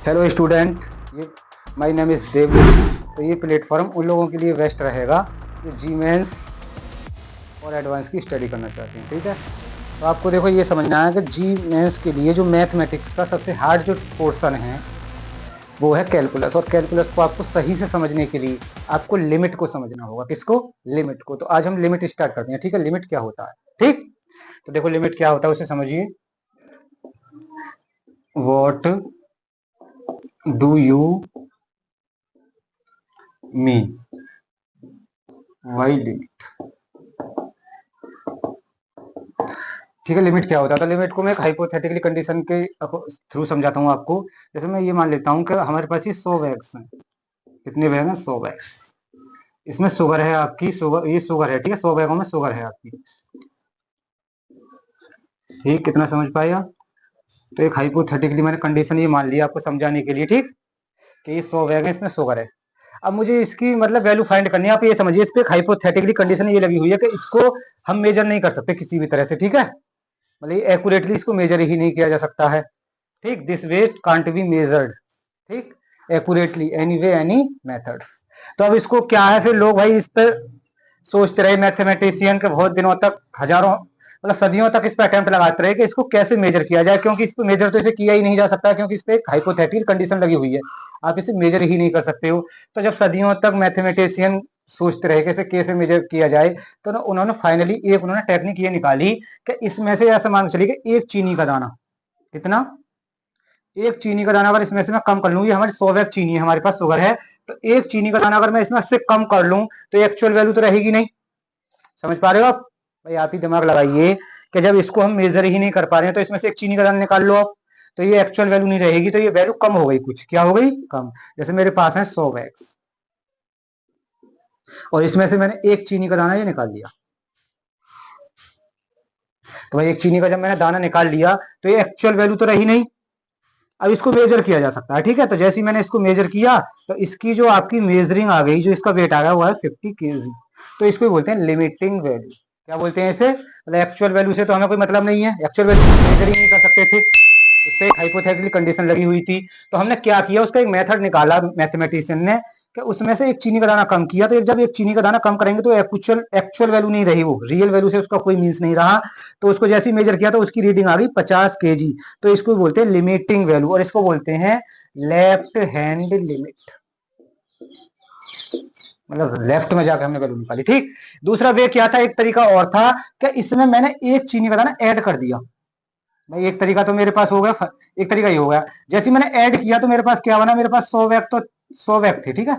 Hello student, ये my name is देव। तो ये प्लेटफॉर्म उन लोगों के लिए बेस्ट रहेगा जो जी मेंस और एडवांस की स्टडी करना चाहते हैं। ठीक है, तो आपको देखो ये समझना है कि जी मेंस के लिए जो मैथमेटिक्स का सबसे हार्ड जो पोर्शन है वो है कैलकुलस। और कैलकुलस को आपको सही से समझने के लिए आपको लिमिट को समझना होगा। किसको? लिमिट को। तो आज हम लिमिट स्टार्ट करते हैं। ठीक है, लिमिट क्या होता है? ठीक, तो देखो लिमिट क्या होता है उसे समझिए। What do you mean by limit? ठीक है, लिमिट क्या होता है? तो लिमिट को मैं एक हाइपोथेटिकली कंडीशन के थ्रू समझाता हूँ आपको। जैसे मैं ये मान लेता हूँ कि हमारे पास ये 100 वैक्स हैं। कितने बैग हैं? 100 वैक्स। इसमें शुगर है आपकी, शुगर, ये शुगर है। ठीक है, 100 बैगों में शुगर है आपकी। ठीक, कितना समझ पाए आप? तो एक हाइपोथेटिकली मैंने कंडीशन ये मान लिया आपको समझाने के लिए। ठीक, कि ये 100 बैग है, इसमें शुगर है। अब मुझे इसकी मतलब वैल्यू फाइंड करनी है। आप ये समझिए, इस पे एक हाइपोथेटिकली कंडीशन ये लगी हुई है कि इसको हम मेजर नहीं कर सकते किसी भी तरह से। ठीक है, मतलब एक्यूरेटली इसको मेजर ही नहीं किया जा सकता है। ठीक, this way can't be measured. ठीक, accurately any way any methods. तो अब इसको क्या है, फिर लोग भाई इस पर सोचते रहे, मैथमेटिशियन के बहुत दिनों तक, हजारों मतलब सदियों तक इस पर अटेम्प्ट लगाते रहे कि इसको कैसे मेजर किया जाए, क्योंकि इस पर मेजर तो इसे किया ही नहीं जा सकता, क्योंकि इस पर एक हाइपोथेटिकल कंडीशन लगी हुई है। आप इसे मेजर ही नहीं कर सकते हो। तो जब सदियों तक मैथमेटिशियन सोचते रहे कि इसे कैसे मेजर किया जाए, तो उन्होंने फाइनली एक उन्होंने टेक्निक ये निकाली कि इसमें से ऐसा मान चलिए कि एक चीनी का दाना, कितना? एक चीनी का दाना अगर इसमें से मैं कम कर लूँ, ये हमारी 100 बैग चीनी है, हमारे पास शुगर है, तो एक चीनी का दाना अगर मैं इसमें से कम कर लूँ तो एक्चुअल वैल्यू तो रहेगी नहीं। समझ पा रहे हो आप? भाई आप ही दिमाग लगाइए कि जब इसको हम मेजर ही नहीं कर पा रहे हैं तो इसमें से एक चीनी का दाना निकाल लो आप, तो ये एक्चुअल वैल्यू नहीं रहेगी, तो ये वैल्यू कम हो गई। कुछ क्या हो गई? कम। जैसे मेरे पास है 100 बैग्स और इसमें से मैंने एक चीनी का दाना ये निकाल लिया, तो भाई एक चीनी का जब मैंने दाना निकाल लिया तो ये एक्चुअल वैल्यू तो रही नहीं। अब इसको मेजर किया जा सकता है। ठीक है, तो जैसे ही मैंने इसको मेजर किया तो इसकी जो आपकी मेजरिंग आ गई, जो इसका वेट आ गया वो है 50 केजी। तो इसको बोलते हैं लिमिटिंग वैल्यू। क्या बोलते हैं इसे? मतलब एक्चुअल वैल्यू से तो हमें कोई मतलब नहीं है, एक्चुअल वैल्यू मेजर ही नहीं कर सकते थे। उस पर एक हाइपोथेटिकल कंडीशन लगी हुई थी। तो हमने क्या किया, उसका एक मेथड निकाला मैथमेटिशियन ने कि उसमें से एक चीनी का दाना कम किया। तो जब एक चीनी का दाना कम करेंगे तो एक्चुअल एक्चुअल वैल्यू नहीं रही, वो रियल वैल्यू से उसका कोई मीन्स नहीं रहा। तो उसको जैसे ही मेजर किया तो उसकी रीडिंग आ गई 50 केजी। तो इसको बोलते हैं लिमिटिंग वैल्यू, और इसको बोलते हैं लेफ्ट हैंड लिमिट। मतलब लेफ्ट में जाकर हमने वैल्यू निकाली। ठीक, दूसरा वे क्या था, एक तरीका और था कि इसमें मैंने एक चीनी का दाना ऐड कर दिया। भाई एक तरीका तो मेरे पास हो गया, एक तरीका ये हो गया। जैसे मैंने ऐड किया तो मेरे पास क्या बना, मेरे पास 100 वैक, तो 100 वैक थे। ठीक है,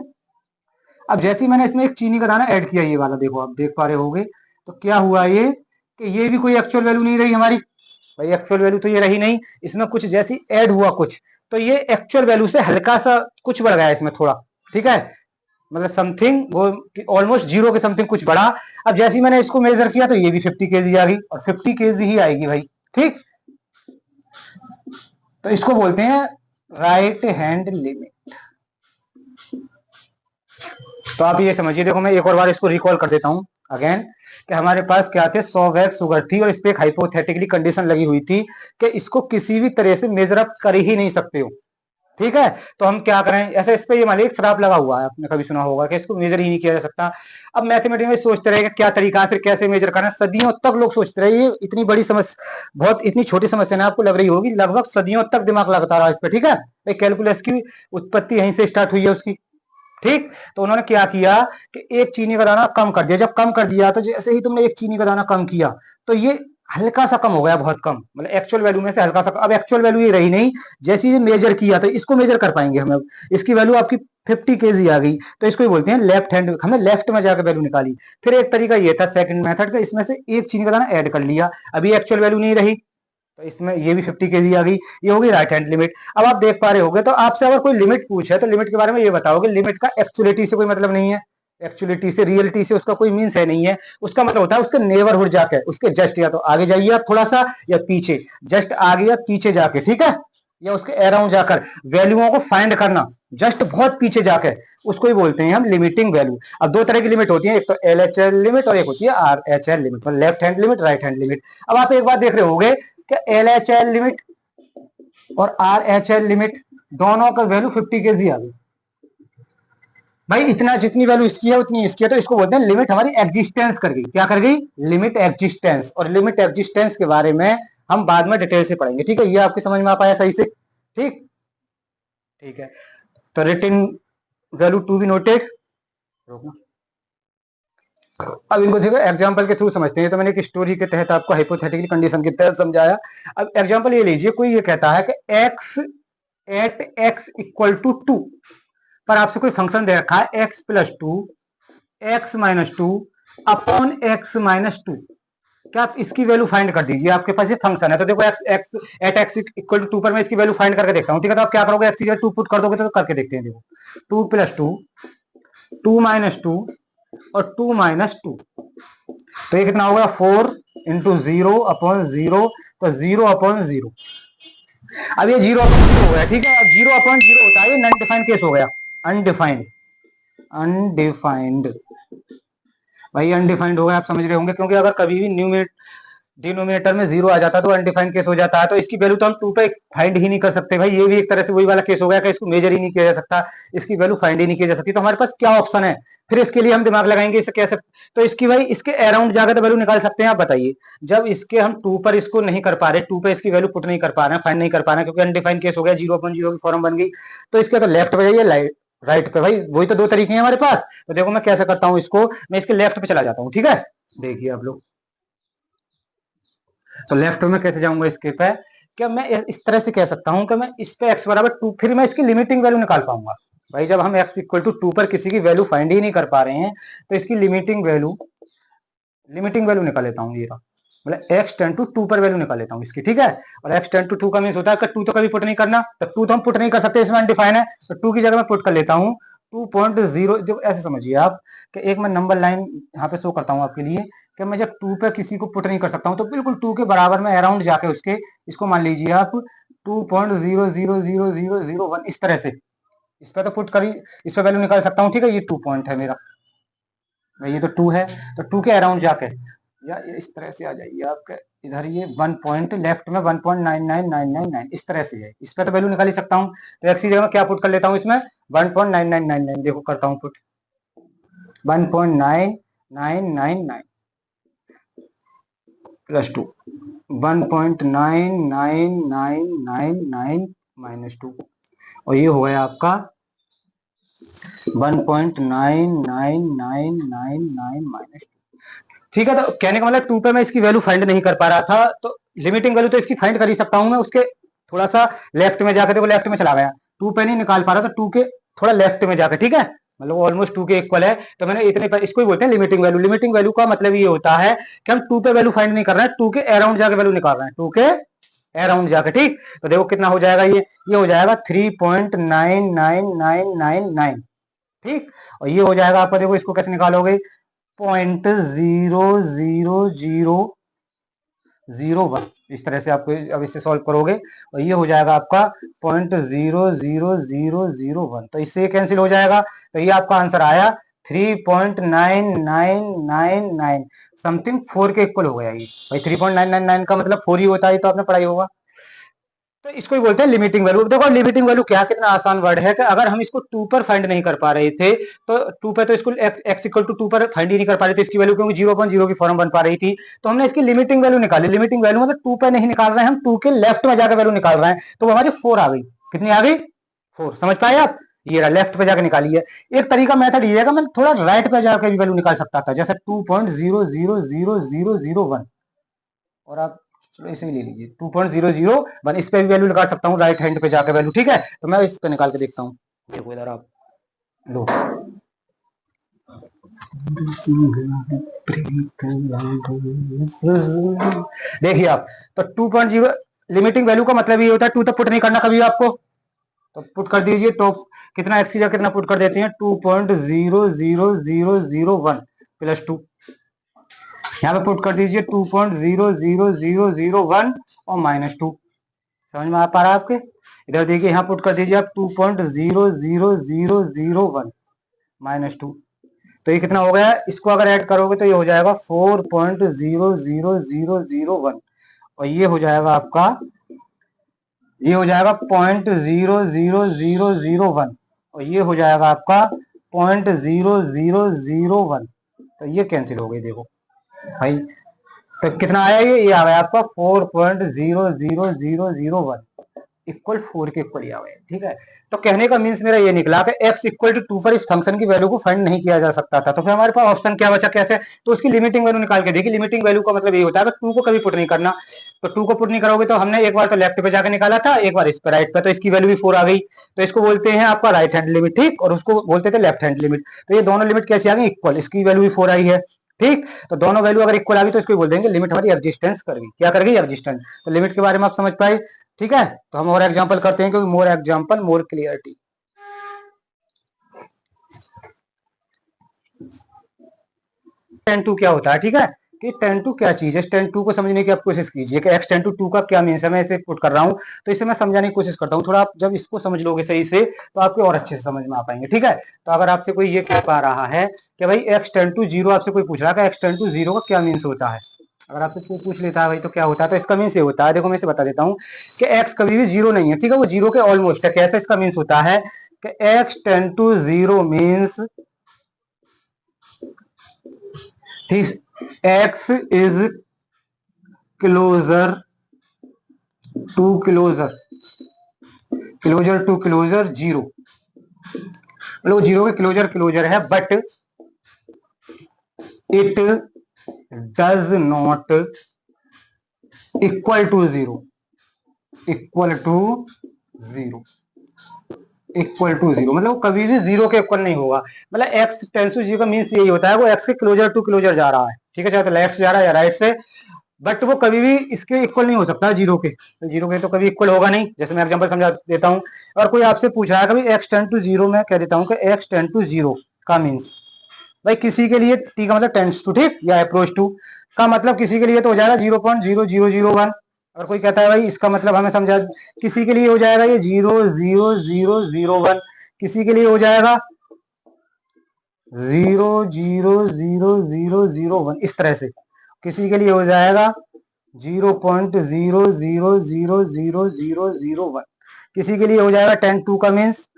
अब जैसे ही मैंने इसमें एक चीनी का दाना ऐड किया, ये वाला देखो, आप देख पा रहे होगे, तो क्या हुआ ये कि ये भी कोई एक्चुअल वैल्यू नहीं रही हमारी। भाई एक्चुअल वैल्यू तो ये रही नहीं, इसमें कुछ जैसी ऐड हुआ कुछ, तो ये एक्चुअल वैल्यू से हल्का सा कुछ बढ़ गया इसमें थोड़ा। ठीक है, मतलब समथिंग वो ऑलमोस्ट जीरो के समथिंग कुछ बढ़ा। अब जैसे ही मैंने इसको मेजर किया तो ये भी 50 केजी आ गई, और 50 केजी ही आएगी भाई। ठीक, तो इसको बोलते हैं राइट हैंड लिमिट। तो आप ये समझिए, देखो मैं एक और बार इसको रिकॉल कर देता हूं अगेन, कि हमारे पास क्या थे, 100 वैग शुगर थी, और इस पे एक हाइपोथेटिकली कंडीशन लगी हुई थी कि इसको किसी भी तरह से मेजर अप कर ही नहीं सकते हो। ठीक है, तो हम क्या करें, ऐसे इस पे ये मान लीजिए श्राप लगा हुआ है, आपने कभी सुना होगा कि इसको मेजर ही नहीं किया जा सकता। अब मैथमेटिक्स में सोचते रहे कि क्या तरीका है, फिर कैसे मेजर करना, सदियों तक लोग सोचते रहे। ये इतनी बड़ी समस्या, बहुत इतनी छोटी समस्या ना आपको लग रही होगी, लगभग सदियों तक दिमाग लगाता रहा इस पर। ठीक है, कैलकुलस की उत्पत्ति यहीं से स्टार्ट हुई है उसकी। ठीक, तो उन्होंने क्या किया कि एक चीनी का दाना कम कर दिया। जब कम कर दिया तो जैसे ही तुमने एक चीनी का दाना कम किया तो ये हल्का सा कम हो गया, बहुत कम, मतलब एक्चुअल वैल्यू में से हल्का सा। अब एक्चुअल वैल्यू ये रही नहीं, जैसे ही मेजर किया तो इसको मेजर कर पाएंगे हम। अब इसकी वैल्यू आपकी 50 केजी आ गई, तो इसको बोलते हैं लेफ्ट हैंड। हमने लेफ्ट में जाकर वैल्यू निकाली। फिर एक तरीका ये था सेकंड मेथड का, इसमें से एक चीनी का दाना ऐड कर लिया, अभी एक्चुअल वैल्यू नहीं रही, तो इसमें ये भी 50 केजी आ गई, ये होगी राइट हैंड लिमिट। अब आप देख पा रहे होगे, तो आपसे अगर कोई लिमिट पूछे तो लिमिट के बारे में ये बताओगे, लिमिट का एक्चुअलिटी से कोई मतलब नहीं है, एक्चुअलिटी से, रियलिटी से उसका कोई मीन्स है नहीं है। उसका मतलब होता है उसके नेबरहुड जाके, उसके जस्ट या तो आगे जाइए आप थोड़ा सा, या पीछे, जस्ट आगे या पीछे जाके। ठीक है, या उसके अराउंड जाकर वैल्यूओं को फाइंड करना, जस्ट बहुत पीछे जाके, उसको ही बोलते हैं हम लिमिटिंग वैल्यू। अब दो तरह की लिमिट होती है, एक तो LHL लिमिट और एक होती है RHL लिमिट, मतलब left hand limit, right hand limit. अब आप एक बात देख रहे होंगे कि LHL लिमिट और RHL लिमिट दोनों का वैल्यू 50 केजी आ गई भाई। इतना जितनी वैल्यू इसकी है उतनी इसकी है, तो इसको बोलते हैं लिमिट हमारी एग्जिस्टेंस कर गई। क्या कर गई? Limit existence. और लिमिट एग्जिस्टेंस के बारे में हम बाद में डिटेल से पढ़ेंगे, ठीक है? ये आपकी समझ में आ पाया सही से? ठीक, ठीक है। तो written value to be noted. अब इनको देखो एग्जांपल के थ्रू समझते हैं। तो मैंने एक स्टोरी के तहत आपको हाइपोथेटिकल कंडीशन के तहत समझाया। अब एग्जांपल ये लीजिए, कोई ये कहता है कि x at x equal to 2 पर आपसे कोई फंक्शन दे रखा है x plus 2 x minus 2 upon x minus 2। क्या आप इसकी वैल्यू फाइंड कर दीजिए। आपके पास ये फंक्शन है, तो देखो x at x equal to 2 पर मैं इसकी वैल्यू फाइंड करके देखता हूँ, ठीक है? तो आप क्या करोगे, x की जगह 2 पुट कर दोगे, तो करके देखते हैं। देखो 2 प्लस 2 2 माइनस 2 और 2 माइनस 2, तो ये कितना होगा 4 इंटू 0 अपॉन 0, तो 0 अपॉन 0। अब ये 0 अपॉन 0 हो गया, ठीक है? अब 0 अपॉन 0 होता है, ये नॉन डिफाइंड केस हो गया। अनडिफाइंड, अनडिफाइंड भाई अनडिफाइंड हो गया। आप समझ रहे होंगे, क्योंकि अगर कभी भी न्यूमरेटर डिनोमिनेटर में 0 आ जाता तो अनडिफाइंड केस हो जाता है। तो इसकी वैल्यू तो हम 2 पे फाइंड ही नहीं कर सकते भाई। ये भी एक तरह से वही वाला केस हो गया कि इसको मेजर ही नहीं किया जा सकता, इसकी वैल्यू फाइंड ही नहीं की जा सकती। तो हमारे पास क्या ऑप्शन है? फिर इसके लिए हम दिमाग लगाएंगे, इसे कैसे? तो इसकी भाई इसके अराउंड जाकर तो वैल्यू निकाल सकते हैं। आप बताइए, जब इसके हम 2 पर इसको नहीं कर पा रहे, 2 पे इसकी वैल्यू पुट नहीं कर पा रहे हैं, फाइंड नहीं कर पा रहे हैं, क्योंकि अनडिफाइंड केस हो गया, 0/0 की फॉर्म बन गई। तो इसके तो लेफ्ट पे जाइए, राइट पे। भाई वही तो दो तरीके हैं हमारे पास। तो देखो मैं कैसे करता हूं इसको, मैं इसके लेफ्ट पे चला जाता हूं, ठीक है? देखिए आप लोग, तो लेफ्ट में कैसे जाऊंगा इसके पे? क्या मैं इस तरह से कह सकता हूं कि मैं इस पे x बराबर 2, फिर मैं इसकी लिमिटिंग वैल्यू निकाल पाऊंगा। भाई जब हम x इक्वल टू 2 पर किसी की वैल्यू फाइंड ही नहीं कर पा रहे हैं, तो इसकी लिमिटिंग वैल्यू निकाल लेता हूं। ये मतलब x टेंड टू 2 पर वैल्यू निकाल लेता हूं इसकी, ठीक है? और x टेंड टू 2 का मींस होता है कि 2 तो कभी पुट नहीं करना, तो 2 तो हम पुट नहीं कर सकते, इसमें अनडिफाइन है। तो 2 की जगह मैं पुट कर लेता हूं 2.0। जो ऐसे समझिए आप कि एक मैं नंबर लाइन यहाँ पे शो करता हूं आपके लिए, कि मैं जब 2 पे किसी को पुट नहीं कर सकता हूं, तो बिल्कुल 2 के बराबर में अराउंड जाके उसके, इसको मान लीजिए आप 2.0000001 इस तरह से इस पे तो पुट करी, इस पे वैल्यू निकाल सकता हूं, ठीक है? ये 2 पॉइंट है मेरा, ये तो 2 है, तो 2 के अराउंड जाके या इस तरह से आ जाइए आपके इधर, ये 1 पॉइंट लेफ्ट में 1.99999 इस तरह से है। इस पे तो वैल्यू निकाल ही सकता हूं। तो एक्स की जगह क्या पुट कर लेता हूं इसमें? 1.9999। देखो करता हूं पुट, 1.9999 प्लस 2, 1.999999 माइनस 2, और ये हो गया आपका 1.999999 माइनस 2। ठीक है? तो कहने का मतलब 2 पे मैं इसकी वैल्यू फाइंड नहीं कर पा रहा था, तो लिमिटिंग वैल्यू तो इसकी फाइंड कर ही सकता हूं मैं। उसके थोड़ा सा लेफ्ट में जाकर, देखो लेफ्ट में चला गया, 2 पे नहीं निकाल पा रहा, तो 2 के थोड़ा लेफ्ट में जाकर, ठीक है? मतलब ऑलमोस्ट 2 के इक्वल है, तो मैंने इतने पर, इसको ही बोलते हैं लिमिटिंग वैल्यू। लिमिटिंग वैल्यू का मतलब ये होता है कि हम 2 पे वैल्यू फाइंड नहीं कर रहे हैं, 2 के अराउंड जाकर वैल्यू निकाल रहे हैं, 2 के अराउंड जाकर, ठीक? तो देखो कितना हो जाएगा, ये हो जाएगा 3.99999, ठीक? और ये हो जाएगा आपका, देखो इसको कैसे निकालोगे, 0.00001 इस तरह से आपको अब इससे सॉल्व करोगे, और ये हो जाएगा आपका 0.00001। तो इससे कैंसिल हो जाएगा, तो ये आपका आंसर आया 3.9999 समथिंग 4 के इक्वल हो गया ये। भाई 3.999 का मतलब 4 ही होता है, तो आपने पढ़ाई होगा। तो इसको ही बोलते हैं लिमिटिंग वैल्यू। देखो लिमिटिंग वैल्यू क्या, कितना आसान वर्ड है कि अगर हम इसको 2 पर फाइंड नहीं कर पा रहे थे, तो 2 पे तो इसको x इक्वल टू 2 पर फाइंड ही नहीं कर पा रहे थे इसकी वैल्यू, क्योंकि 0.0 की फॉर्म बन पा रही थी, तो हमने इसकी लिमिटिंग वैल्यू निकाली। लिमिटिंग वैल्यू मतलब 2 पे नहीं निकाल रहे हैं हम, 2 के लेफ्ट में जाकर वैल्यू निकाल रहे हैं, तो हमारी 4 आ गई। कितनी आ गई? 4। समझ पाए आप? ये रहा, लेफ्ट पे जाकर निकाली है। एक तरीका मेथड ये है कि मैं थोड़ा राइट पे जाकर भी वैल्यू निकाल सकता था, जैसे 2.0000001, और आप चलो इसे भी ले लीजिए 2.001, इस पे भी वैल्यू निकाल सकता हूँ राइट हैंड पे जाकर वैल्यू, ठीक है? तो मैं इस पे निकाल के देखता हूँ। देखो इधर आप लो, देखिए आप, तो 2.0 लिमिटिंग वैल्यू का मतलब ये होता है 2 तक पुट नहीं करना कभी आपको, तो पुट कर दीजिए। तो कितना एक्स की जगह कितना पुट कर देते हैं, 2.00001 प्लस 2, यहाँ पे पुट कर दीजिए 2.00001 और माइनस 2। समझ में आ पा रहा है आपके? इधर देखिए, यहाँ पुट कर दीजिए आप 2.00001 माइनस 2, तो ये कितना हो गया? इसको अगर ऐड करोगे तो ये हो जाएगा 4.00001, और ये हो जाएगा आपका ये हो जाएगा 0.00001 और ये हो जाएगा आपका 0.0001। तो ये कैंसिल हो गई देखो भाई। तो कितना आया, ये आ गया आपका 4.00001 इक्वल 4 के इक्वल आ गए। ठीक है, तो कहने का मीन्स मेरा ये निकला कि x इक्वल टू 2 पर इस फंक्शन की वैल्यू को फाइंड नहीं किया जा सकता था। तो फिर हमारे पास ऑप्शन क्या बचा, कैसे, तो उसकी लिमिटिंग वैल्यू निकाल के देखी। लिमिटिंग वैल्यू का मतलब ये होता है कि 2 को कभी पुट नहीं करना। तो 2 को पुट नहीं करोगे तो हमने एक बार तो लेफ्ट पे जाकर निकाला था, एक बार इस पे राइट पे, तो इसकी वैल्यू भी 4 आ गई। तो इसको बोलते हैं आपका राइट हैंड लिमिट, ठीक, और उसको बोलते थे लेफ्ट हैंड लिमिट। तो ये दोनों लिमिट कैसे आ गई, इक्वल, इसकी वैल्यू भी 4 आई है। ठीक, तो दोनों वैल्यू अगर इक्वल आ गई तो इसको बोल देंगे लिमिट हमारी एग्जिस्टेंस कर गई। क्या कर गई, एग्जिस्टेंस। तो लिमिट के बारे में आप समझ पाए। ठीक है, तो हम और एग्जांपल करते हैं क्योंकि more example more clarity. Tend to क्या होता है, ठीक है, कि टेन टू क्या चीज है, टेन टू को समझने की आप कोशिश कीजिए कि एक्स टेन टू टू का क्या मीन्स है। मैं इसे पुट कर रहा हूँ तो इसे मैं समझाने की कोशिश करता हूँ। थोड़ा आप जब इसको समझ लोगे सही से तो आपको और अच्छे से समझ में आ पाएंगे। ठीक है, तो अगर आपसे कोई ये कह पा रहा है कि भाई एक्स टेन टू जीरो, आपसे कोई पूछ रहा है एक्स टेन टू जीरो का क्या मीन्स होता है, अगर आपसे कोई पूछ लेता है भाई तो क्या होता है, तो इसका मीन्स ये होता है, देखो मैं इसे बता देता हूँ कि एक्स कभी भी जीरो नहीं है। ठीक है, वो जीरो के ऑलमोस्ट है। कैसे इसका मीन्स होता है कि x ten to zero means, ठीक, X is closer to closer, closer to closer zero, मतलब जीरो के क्लोजर क्लोजर है, but it does not equal to zero, equal to zero, equal to zero, मतलब कभी भी जीरो के equal नहीं होगा। मतलब एक्स टेंस टू जीरो का मीन्स यही होता है वो एक्स के क्लोजर टू क्लोजर जा रहा है। ठीक है, चाहे तो लेफ्ट जा रहा है या राइट से, बट वो कभी भी इसके इक्वल नहीं हो सकता जीरो के। जीरो के तो कभी इक्वल होगा नहीं। जैसे मैं एग्जांपल समझा देता हूँ, और कोई आपसे पूछ रहा है कभी एक्स टेन टू जीरो, मैं कह देता हूँ कि एक्स टेन टू जीरो का मीन्स, भाई किसी के लिए टी का मतलब टेंस टू, ठीक, या अप्रोच टू का मतलब किसी के लिए तो हो जाएगा 0.0001। और कोई कहता है भाई इसका मतलब हमें समझा, किसी के लिए हो जाएगा ये 0.0001, किसी के लिए हो जाएगा 0.0001, इस तरह से किसी के लिए हो जाएगा 0.00000001, किसी के लिए हो जाएगा 10 टू का मीन्स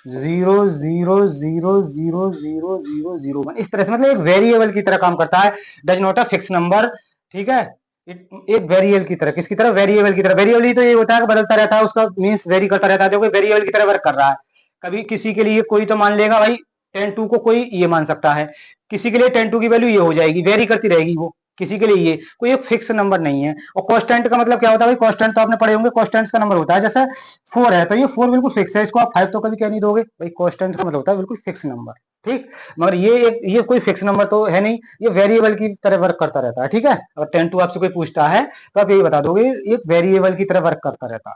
0.00000001। इस तरह से मतलब एक वेरिएबल की तरह काम करता है, does not a fix number. ठीक है, एक वेरिएबल की तरह, किसकी तरह, वेरिएबल की तरह। वेरिएबल ही तो ये होता है कि बदलता रहता है, उसका मीन्स वेरी करता रहता है। देखो वेरिएबल की तरह वर्क कर रहा है। कभी किसी के लिए कोई तो मान लेगा भाई 10 टू को कोई ये मान सकता है, किसी के लिए 10 टू की वैल्यू ये हो जाएगी, वेरी करती रहेगी वो, किसी के लिए ये कोई एक फिक्स नंबर नहीं है। और कांस्टेंट का मतलब क्या होता है भाई, कांस्टेंट तो आपने पढ़े होंगे, कांस्टेंट का नंबर होता है जैसे 4 है तो ये 4 बिल्कुल फिक्स है, इसको आप 5 तो कभी कह नहीं दोगे भाई। कांस्टेंट का मतलब होता है बिल्कुल फिक्स नंबर। ठीक, मगर ये कोई फिक्स नंबर तो है नहीं, ये वेरिएबल की तरह वर्क करता रहता है। ठीक है, अगर 10 टू आपसे कोई पूछता है तो आप यही बता दोगे एक वेरिएबल की तरह वर्क करता रहता है।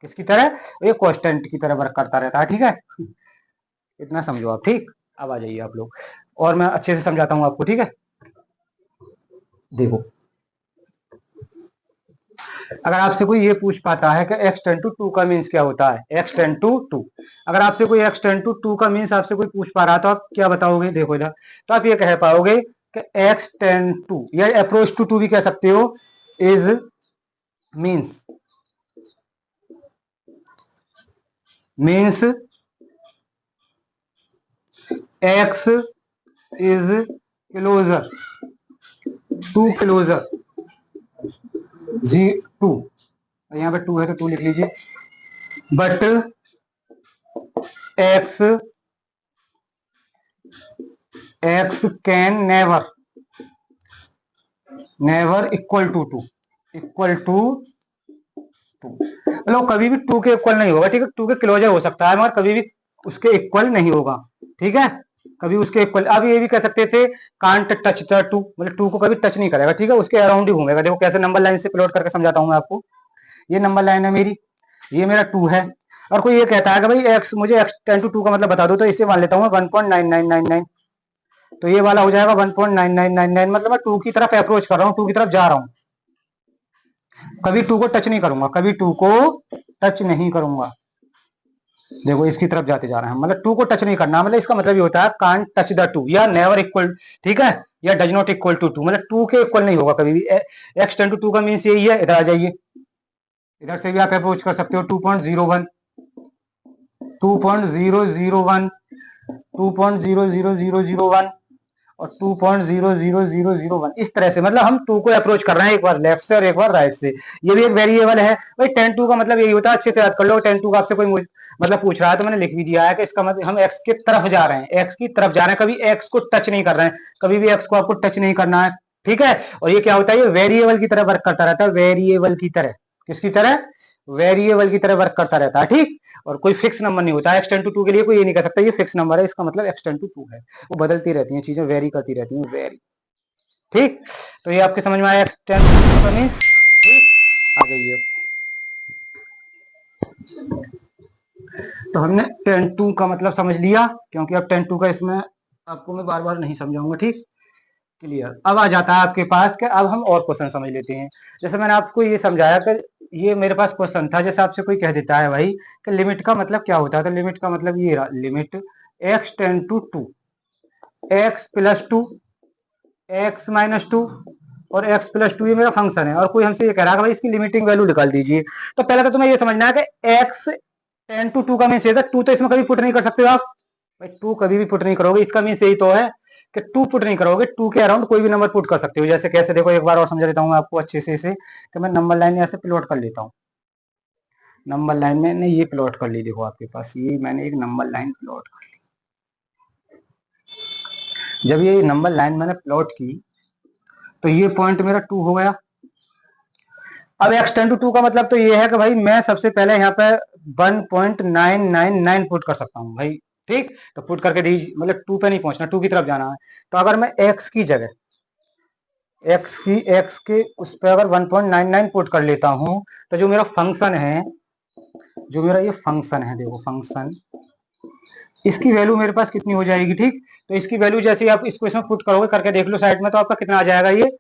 किसकी तरह, ये कांस्टेंट की तरह वर्क करता रहता है। ठीक है, इतना समझो आप। ठीक, अब आ जाइए आप लोग और मैं अच्छे से समझाता हूँ आपको। ठीक है, देखो अगर आपसे कोई ये पूछ पाता है कि एक्स टेन टू टू का मीन्स क्या होता है, एक्स टेन टू टू, अगर आपसे कोई एक्स टेन टू टू का मीन्स आपसे कोई पूछ पा रहा तो आप क्या बताओगे, देखो इधर, तो आप ये कह पाओगे कि एक्स टेन टू या अप्रोच टू टू भी कह सकते हो, is means, means x is closer to closer जी टू, यहाँ पे टू है तो टू लिख लीजिए, but x x can never, never equal to two, equal to two, मतलब कभी भी टू के इक्वल नहीं होगा। ठीक है, टू के क्लोजर हो सकता है मगर कभी भी उसके इक्वल नहीं होगा। ठीक है, कभी उसके इक्वल। अब ये भी कह सकते थे कांट टच द टू, मतलब टू को कभी टच नहीं करेगा। ठीक है, उसके अराउंड ही घूमेगा। देखो कैसे नंबर लाइन से प्लॉट करके समझाता हूँ मैं आपको। ये नंबर लाइन है मेरी, ये मेरा टू है, और कोई ये कहता है कि भाई एक्स, मुझे एक्स टेन टू टू का मतलब बता दो, तो इसे मान लेता हूँ 1.9999, तो ये वाला हो जाएगा 1.9999, मतलब मैं टू की तरफ अप्रोच कर रहा हूँ, टू की तरफ जा रहा हूँ, कभी टू को टच नहीं करूंगा, कभी टू को टच नहीं करूंगा। देखो इसकी तरफ जाते जा रहे हैं, मतलब टू को टच नहीं करना, मतलब इसका मतलब ये होता है कांट टच द टू या नेवर इक्वल। ठीक है, या does not equal to two, मतलब टू के इक्वल नहीं होगा कभी भी। एक्स टेन टू टू का मीन्स यही है। इधर आ जाइए, इधर से भी आप अप्रोच कर सकते हो 2.01, 2.001, 2.00001 और 2.00001, इस तरह से मतलब हम 2 को अप्रोच कर रहे हैं, एक बार लेफ्ट से और एक बार राइट से। ये भी एक वेरिएबल है भाई। 10 2 का मतलब यही होता है, अच्छे से याद कर लो। 10 2 का आपसे कोई मतलब पूछ रहा है तो मैंने लिख भी दिया है कि इसका मतलब हम एक्स की तरफ जा रहे हैं, एक्स की तरफ जा रहे हैं, कभी एक्स को टच नहीं कर रहे हैं, कभी भी एक्स को आपको टच नहीं करना है, ठीक है। और ये क्या होता है, ये वेरिएबल की तरह वर्क करता रहता है, वेरिएबल की तरह। किसकी तरह, वेरिएबल की तरह वर्क करता रहता है, ठीक। और कोई फिक्स नंबर नहीं होता है। x10 to 2 के लिए कोई ये नहीं कह सकता ये फिक्स नंबर है, इसका मतलब x10 to 2 है। वो बदलती रहती हैं चीजें, वेरी करती रहती हैं, वेरी, ठीक। तो ये आपके समझ में आया x10 to 2 का मीन्स, ठीक। आ जाइए, तो हमने 10 2 का मतलब समझ लिया, क्योंकि अब 10 2 का इसमें आपको मैं बार बार नहीं समझाऊंगा, ठीक। क्लियर। अब आ जाता है आपके पास कि अब हम और क्वेश्चन समझ लेते हैं। जैसे मैंने आपको ये समझाया कि ये मेरे पास क्वेश्चन था, जैसे आपसे कोई कह देता है भाई कि लिमिट का मतलब क्या होता है, तो लिमिट का मतलब ये रहा, limit x10 to 2, x+2, x-2 और x+2 ये मेरा फंक्शन है, और कोई हमसे ये कह रहा है कि भाई इसकी लिमिटिंग वैल्यू निकाल दीजिए। तो पहले तो तुम्हें ये समझना है कि x10 to 2 का मीन्स है, 2 तो इसमें कभी पुट नहीं कर सकते हो आप भाई, 2 कभी भी पुट नहीं करोगे, इसका मीन्स यही तो है कि 2 पुट नहीं करोगे, 2 के अराउंड कोई भी नंबर पुट कर सकते हो। जैसे कैसे, देखो एक बार और समझा देता हूँ आपको अच्छे से इसे, कि मैं नंबर लाइन यहाँ से प्लॉट कर लेता हूँ। नंबर लाइन मैंने ये प्लॉट कर ली, देखो आपके पास ये मैंने एक नंबर लाइन प्लॉट कर ली। जब ये नंबर लाइन मैंने प्लॉट की तो ये पॉइंट मेरा 2 हो गया। अब x10 to 2 का मतलब तो ये है कि भाई मैं सबसे पहले यहाँ पे 1.999 पुट कर सकता हूँ भाई, ठीक। तो पुट करके दीजिए, मतलब 2 पे नहीं पहुंचना, 2 की तरफ जाना है। तो अगर मैं x की जगह x के उस पर अगर 1.99 पुट कर लेता हूं, तो जो मेरा फंक्शन है, जो मेरा ये फंक्शन है, देखो फंक्शन, इसकी वैल्यू मेरे पास कितनी हो जाएगी, ठीक। तो इसकी वैल्यू जैसे आप इसको इसमें पुट करोगे, करके देख लो साइड में, तो आपका कितना आ जाएगा, ये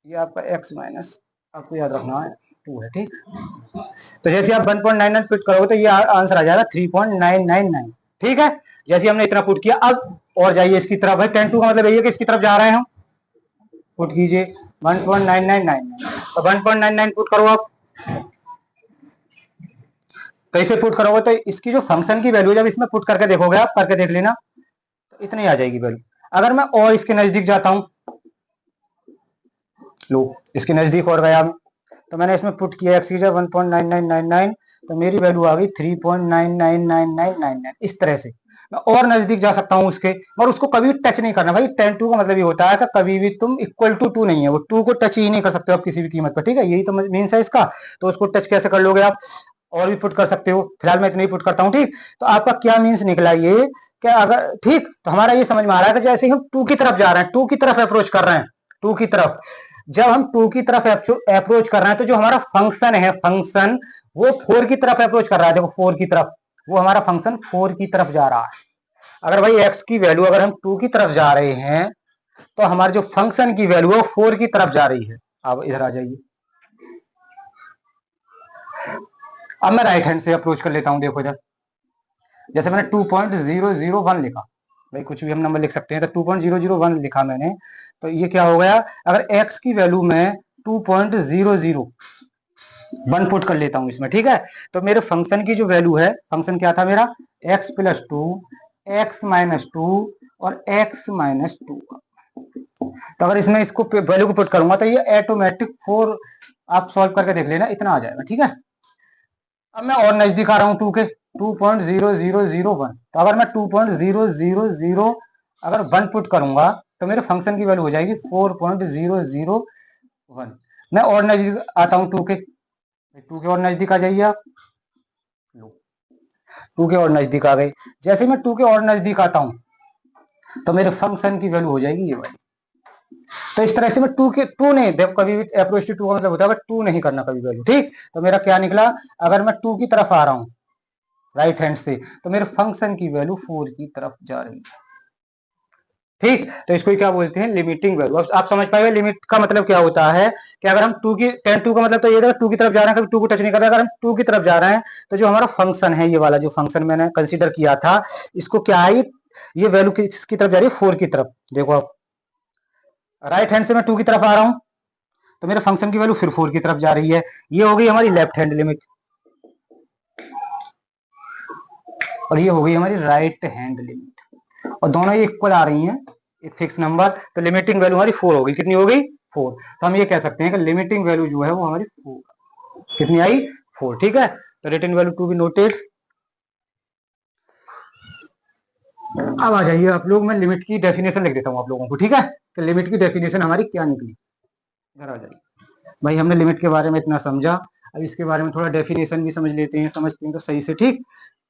आपका x माइनस, आपको याद रखना है 2 है, ठीक। तो जैसे आप 1.99 पुट करोगे तो ये आंसर आ जाएगा 3.999, ठीक है। जैसे हमने इतना पुट किया, अब और जाइए इसकी तरफ भाई। 10 2 का मतलब यही है कि इसकी तरफ जा रहे हैं हम, पुट कीजिए 1.9999, तो 1.99 पुट करो आप। कैसे पुट करोगे, तो इसकी जो फंक्शन की वैल्यू जब इसमें पुट करके देखोगे आप, करके देख लेना, तो इतनी आ जाएगी वैल्यू। अगर मैं और इसके नजदीक जाता हूं, लो इसके नजदीक और गया, तो मैंने इसमें पुट किया x की जगह 1.9999, तो मेरी वैल्यू आ गई 3.999999, इस तरह से मैं और नजदीक जा सकता हूं उसके, और उसको कभी टच नहीं करना भाई। 10 2 का मतलब ये होता है कि कभी भी तुम इक्वल टू 2 नहीं है, वो 2 को टच ही नहीं कर सकते हो आप किसी भी कीमत पर, ठीक है। यही तो मीन्स है इसका। तो उसको टच कैसे कर लोगे आप, और भी पुट कर सकते हो, फिलहाल मैं इतना ही पुट करता हूँ, ठीक। तो आपका क्या मीन्स निकला ये, कि अगर, ठीक, तो हमारा ये समझ में आ रहा है कि जैसे हम 2 की तरफ जा रहे हैं, 2 की तरफ अप्रोच कर रहे हैं, 2 की तरफ, जब हम 2 की तरफ अप्रोच कर रहे हैं, तो जो हमारा फंक्शन है, फंक्शन वो 4 की तरफ अप्रोच कर रहा है, देखो 4 की तरफ, वो हमारा फंक्शन 4 की तरफ जा रहा है। अगर भाई x की वैल्यू अगर हम 2 की तरफ जा रहे हैं, तो हमारे जो फंक्शन की वैल्यू है वो 4 की तरफ जा रही है। अब इधर आ जाइए, अब मैं राइट हैंड से अप्रोच कर लेता हूं, देखो इधर, जैसे मैंने 2.001 लिखा, भाई कुछ भी हम नंबर लिख सकते हैं, तो 2.001 लिखा मैंने, तो ये क्या हो गया, अगर x की वैल्यू में 2.001 पुट कर लेता हूं इसमें, ठीक है, तो मेरे फंक्शन की जो वैल्यू है, फंक्शन क्या था मेरा, x+2, x-2 और x-2। तो अगर इसमें इसको वैल्यू को पुट करूंगा तो ये ऑटोमेटिक 4, आप सॉल्व करके देख लेना, इतना आ जाएगा, ठीक है। अब मैं और नजदीक आ रहा हूं 2 के, 2.0001, तो अगर मैं 2.000 अगर 1 पुट करूंगा, तो मेरे फंक्शन की वैल्यू हो जाएगी 4.001। मैं और नजदीक आता हूं 2 के, 2 के और नजदीक आ जाइए आप, लो 2 के और नजदीक आ गए। जैसे मैं 2 के और नजदीक आता हूं, तो मेरे फंक्शन की वैल्यू हो जाएगी ये वाली। तो इस तरह से मैं 2 नहीं, देखो कभी भी अप्रोच टू 2 का मतलब होता है 2 नहीं करना कभी वैल्यू, ठीक। तो मेरा क्या निकला, अगर मैं 2 की तरफ आ रहा हूं राइट हैंड से, तो मेरे फंक्शन की वैल्यू 4 की तरफ जा रही है, ठीक। तो इसको क्या बोलते हैं, लिमिटिंग वैल्यू। अब आप समझ पाएंगे लिमिट का मतलब क्या होता है, कि अगर हम 10 2 का मतलब तो ये 2 की तरफ जा रहे हैं, कभी 2 को टच नहीं कर रहे, अगर हम 2 की तरफ जा रहे हैं, तो जो हमारा फंक्शन है, ये वाला जो फंक्शन मैंने कंसीडर किया था, इसको क्या है, ये वैल्यू किसकी तरफ जा रही है, 4 की तरफ। देखो आप राइट हैंड से मैं 2 की तरफ आ रहा हूं, तो मेरे फंक्शन की वैल्यू फिर 4 की तरफ जा रही है। ये हो गई हमारी लेफ्ट हैंड लिमिट और ये हो गई हमारी राइट हैंड लिमिट, और दोनों ही इक्वल आ रही हैं, एक फिक्स नंबर। तो लिमिटिंग वैल्यू हमारी 4 होगी। कितनी हो गई? 4। तो हम ये कह सकते हैं कि लिमिटिंग वैल्यू जो है वो हमारी 4। कितनी आई? 4। ठीक है, तो written value to be noted. अब आ जाइए आप लोग, मैं लिमिट की डेफिनेशन लिख देता हूँ आप लोगों को, ठीक है, कि लिमिट की डेफिनेशन हमारी क्या निकली। इधर आ जाइए भाई, हमने लिमिट के बारे में इतना समझा, अब इसके बारे में थोड़ा डेफिनेशन भी समझ लेते हैं, समझते हैं तो सही से। ठीक,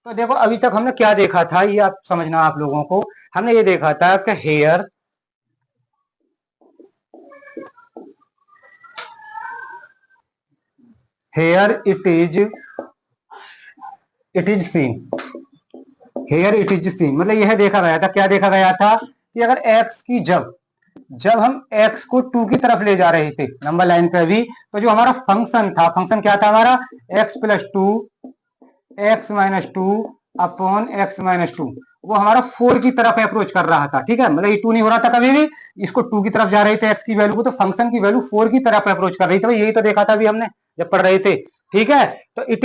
तो देखो अभी तक हमने क्या देखा था, ये आप समझना आप लोगों को। हमने ये देखा था कि here it is seen, here it is seen, मतलब यह देखा गया था, क्या देखा गया था कि अगर x की जब जब हम x को 2 की तरफ ले जा रहे थे नंबर लाइन पे भी, तो जो हमारा फंक्शन था, फंक्शन क्या था हमारा? x plus two x minus two upon x minus to, वो हमारा 4 की तरफ अप्रोच कर रहा था। ठीक है, मतलब ये 2 नहीं हो रहा था कभी भी, इसको 2 की तरफ जा रहे थे x की वैल्यू को, तो फंक्शन की वैल्यू 4 की तरफ अप्रोच कर रही थी। यही तो देखा था अभी हमने जब पढ़ रहे थे। ठीक है, तो it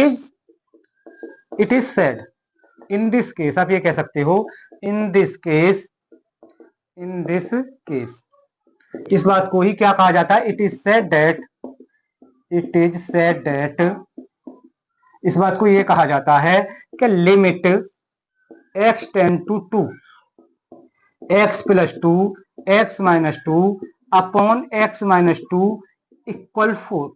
is said in this case, आप ये कह सकते हो in this case, in this case, इस बात को ही क्या कहा जाता है? It is said that, it is said that, इस बात को ये कहा जाता है कि limit x tend to 2 x plus two x minus two upon x minus two equal 4,